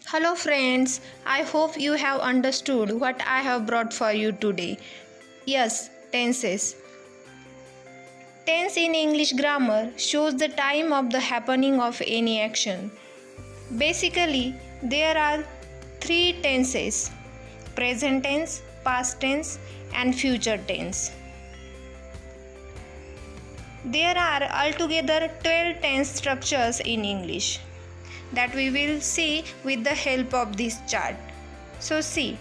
Hello friends, I hope you have understood what I have brought for you today. Yes, tenses. Tense in English grammar shows the time of the happening of any action. Basically, there are three tenses: present tense, past tense, and future tense. There are altogether 12 tense structures in English that we will see with the help of this chart. So see,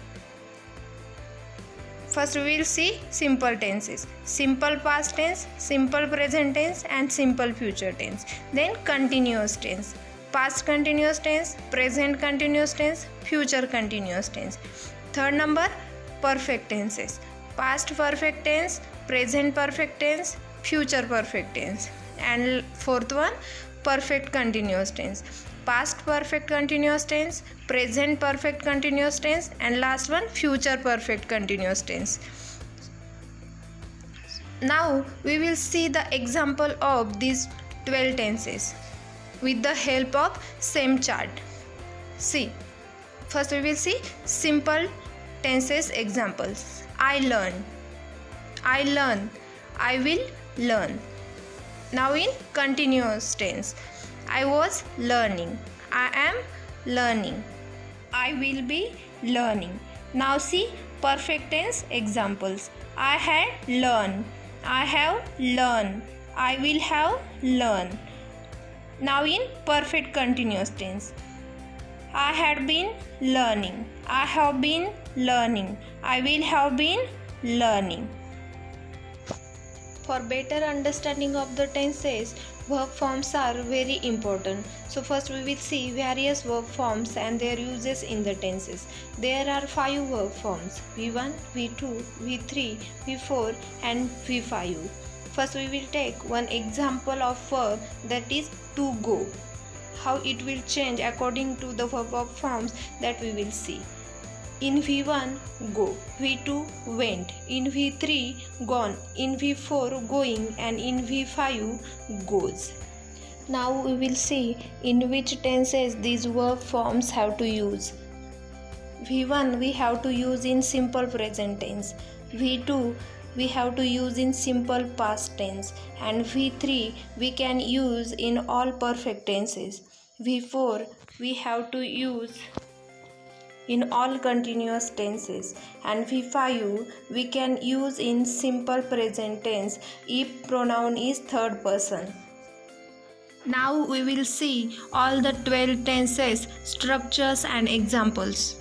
first we will see simple tenses: simple past tense, simple present tense, and simple future tense. Then continuous tense: past continuous tense, present continuous tense, future continuous tense. Third number, perfect tenses: past perfect tense, present perfect tense, future perfect tense. And fourth one, perfect continuous tense: past perfect continuous tense, present perfect continuous tense, and last one, future perfect continuous tense. Now we will see the example of these 12 tenses with the help of same chart. See, first we will see simple tenses examples. I learn, I learn, I will learn. Now in continuous tense, I was learning, I am learning, I will be learning. Now see perfect tense examples. I had learned, I have learned, I will have learned. Now in perfect continuous tense, I had been learning, I have been learning, I will have been learning. For better understanding of the tenses, verb forms are very important. So first we will see various verb forms and their uses in the tenses. There are 5 verb forms: V1, V2, V3, V4 and V5. First we will take one example of verb, that is to go. How it will change according to the verb forms that we will see. In V1, go. V2, went. In V3, gone. In V4, going. And in V5, goes. Now we will see in which tenses these verb forms have to use. V1 we have to use in simple present tense. V2 we have to use in simple past tense. And V3 we can use in all perfect tenses. V4 we have to use in all continuous tenses, and V5 we can use in simple present tense if pronoun is third person. Now we will see all the 12 tenses, structures and examples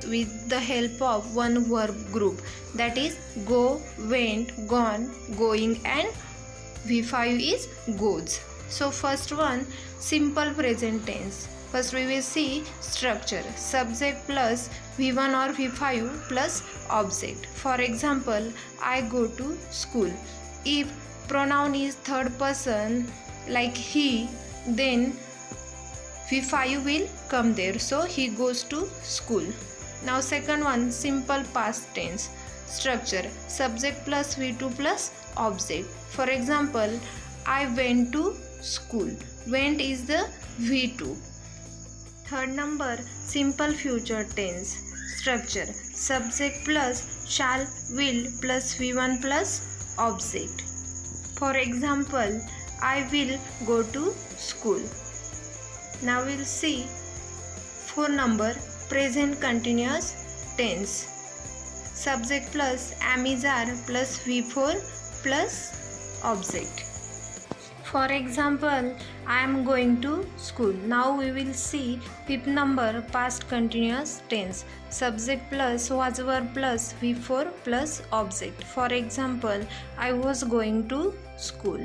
with the help of one verb group, that is go, went, gone, going, and V5 is goes. So first one, simple present tense. First we will see structure: subject plus V1 or V5 plus object. For example, I go to school. If pronoun is third person like he, then V5 will come there. So he goes to school. Now second one, simple past tense. Structure: subject plus V2 plus object. For example, I went to school. Went is the V2. Third number, simple future tense. Structure: subject plus shall, will plus V1 plus object. For example, I will go to school. Now we'll see 4 number, present continuous tense. Subject plus am, is, are plus V4 plus object. For example, I am going to school. Now we will see 5th number, past continuous tense. Subject plus was verb plus V4 plus object. For example, I was going to school.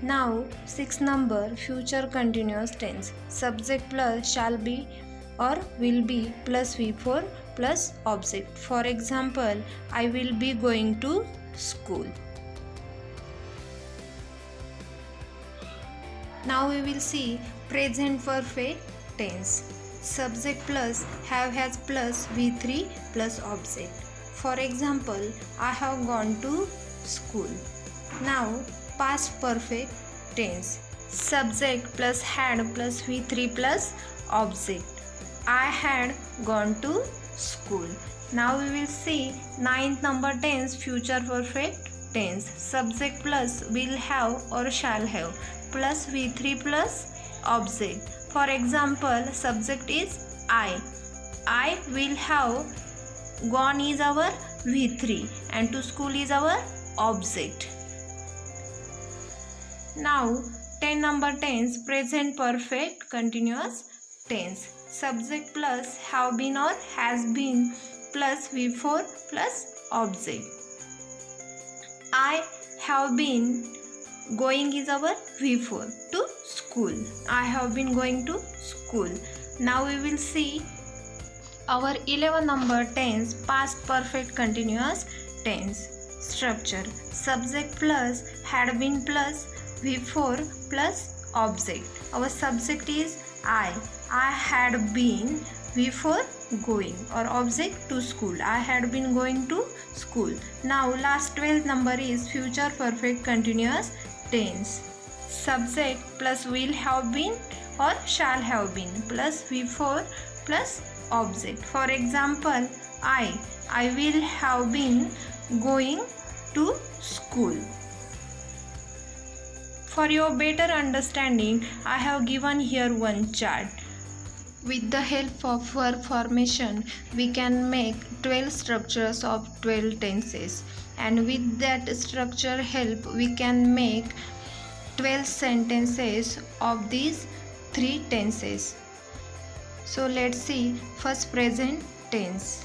Now 6th number, future continuous tense. Subject plus shall be or will be plus V4 plus object. For example, I will be going to school. Now we will see present perfect tense. Subject plus have, has plus V3 plus object. For example, I have gone to school. Now past perfect tense. Subject plus had plus V3 plus object. I had gone to school. Now we will see ninth number tense, future perfect tense. Subject plus will have or shall have plus V3 plus object. For example, subject is I. I will have gone is our V3 and to school is our object. Now 10 number tense, present perfect continuous tense. Subject plus have been or has been plus V4 plus object. I have been going is our V4 to school. I have been going to school. Now we will see our 11 number tense, past perfect continuous tense. Structure. Subject plus had been plus V4 plus object. Our subject is I. I had been V4 going or object to school. I had been going to school. Now last 12th number is future perfect continuous tense. Subject plus will have been or shall have been plus V4 plus object. For example, I will have been going to school. For your better understanding, I have given here one chart. With the help of verb formation, we can make 12 structures of 12 tenses, and with that structure help, we can make 12 sentences of these 3 tenses. So let's see first present tense.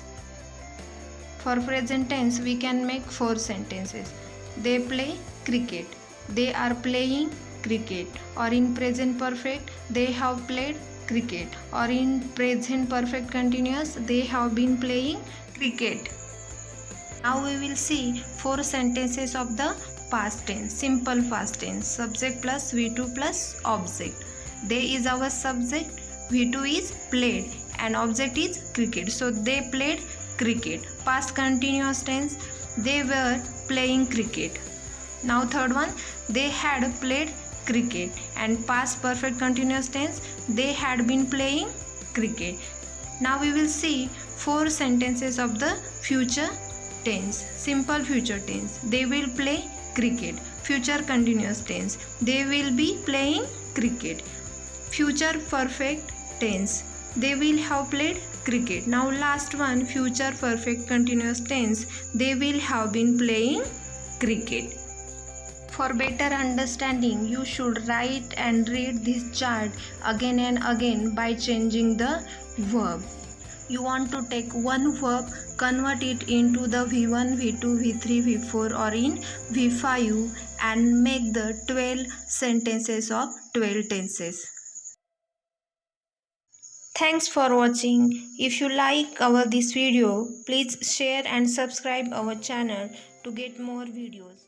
For present tense, we can make 4 sentences. They play cricket. They are playing cricket. Or in present perfect, they have played cricket. Or in present perfect continuous, they have been playing cricket. Now we will see 4 sentences of the past tense, simple past tense. Subject plus V2 plus object. They is our subject, V2 is played and object is cricket. So they played cricket. Past continuous tense, they were playing cricket. Now third one, they had played cricket, and past perfect continuous tense, they had been playing cricket. Now we will see 4 sentences of the future tense, simple future tense. They will play cricket. Future continuous tense, they will be playing cricket. Future perfect tense, they will have played cricket. Now last one, future perfect continuous tense, they will have been playing cricket. For better understanding, you should write and read this chart again and again by changing the verb. You want to take one verb, convert it into the V1, V2, V3, V4 or in V5 and make the 12 sentences of 12 tenses. Thanks for watching. If you like this video, please share and subscribe our channel to get more videos.